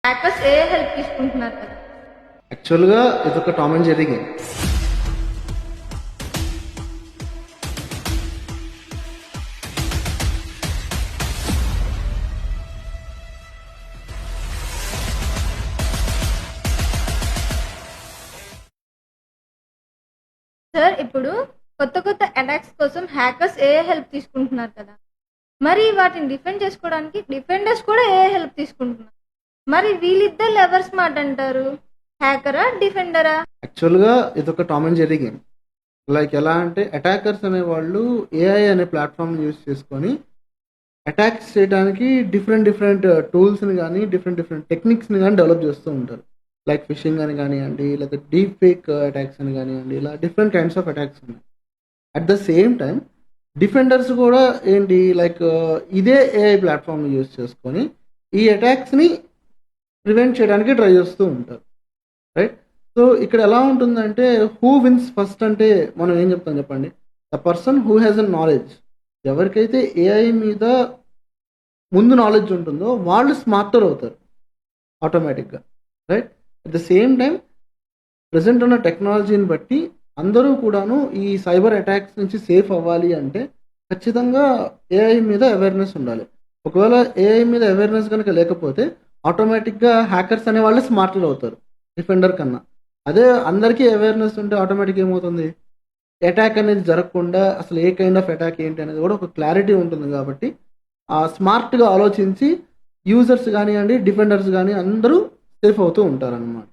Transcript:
Hackers ఏ help తీసుకుంటున్నారు కదా. యాక్చువల్గా ఇదొక Tom and Jerry game. Sir ఇప్పుడు కొత్త కొత్త అటాక్స్ కోసం హ్యాకర్స్ ఏ హెల్ప్ తీసుకుంటున్నారు కదా, మరి వాటిని డిఫెండ్ చేసుకోవడానికి డిఫెండర్స్ కూడా ఏ హెల్ప్ తీసుకుంటున్నారు. మరి వీళ్ళిద్దరు ఎవరు స్మార్ట్ అంటారు, హ్యాకరా డిఫెండరా? యాక్చువల్గా ఇదొక Tom and Jerry game. Like ఎలా అంటే అటాకర్స్ అనేవాళ్ళు ఏఐ అనే ప్లాట్ఫామ్ యూస్ చేసుకొని అటాక్స్ చేయడానికి డిఫరెంట్ డిఫరెంట్ టూల్స్ని కానీ డిఫరెంట్ డిఫరెంట్ టెక్నిక్స్ని కానీ డెవలప్ చేస్తూ ఉంటారు. లైక్ ఫిషింగ్ అని కానివ్వండి, లేదా డీప్ ఫేక్ అటాక్స్ అని కానివ్వండి, ఇలా డిఫరెంట్ కైండ్స్ ఆఫ్ అటాక్స్ ఉన్నాయి. At the same time defenders కూడా ఏంటి లైక్ ఇదే ఏఐ ప్లాట్ఫామ్ని యూస్ చేసుకొని ఈ అటాక్స్ని ప్రివెంట్ చేయడానికి ట్రై చేస్తూ ఉంటారు. రైట్. సో ఇక్కడ ఎలా ఉంటుందంటే హూ విన్స్ ఫస్ట్ అంటే మనం ఏం చెప్తాం చెప్పండి, the person who has a knowledge. ఎవరికైతే ఏఐ మీద ముందు నాలెడ్జ్ ఉంటుందో వాళ్ళు స్మార్టర్ అవుతారు ఆటోమేటిక్గా. Right. At the same time present ఉన్న టెక్నాలజీని బట్టి అందరూ కూడాను ఈ సైబర్ అటాక్స్ నుంచి సేఫ్ అవ్వాలి అంటే ఖచ్చితంగా ఏఐ మీద అవేర్నెస్ ఉండాలి. ఒకవేళ ఏఐ మీద అవేర్నెస్ కనుక లేకపోతే ఆటోమేటిక్గా హ్యాకర్స్ అనే వాళ్ళు స్మార్టర్ అవుతారు డిఫెండర్ కన్నా. అదే అందరికీ అవేర్నెస్ ఉంటే ఆటోమేటిక్ ఏమవుతుంది, అటాక్ అనేది జరగకుండా అసలు ఏ కైండ్ ఆఫ్ అటాక్ ఏంటి అనేది కూడా ఒక క్లారిటీ ఉంటుంది. కాబట్టి స్మార్ట్గా ఆలోచించి యూజర్స్ కానివ్వండి డిఫెండర్స్ కానీ అందరూ సేఫ్ అవుతూ ఉంటారన్నమాట.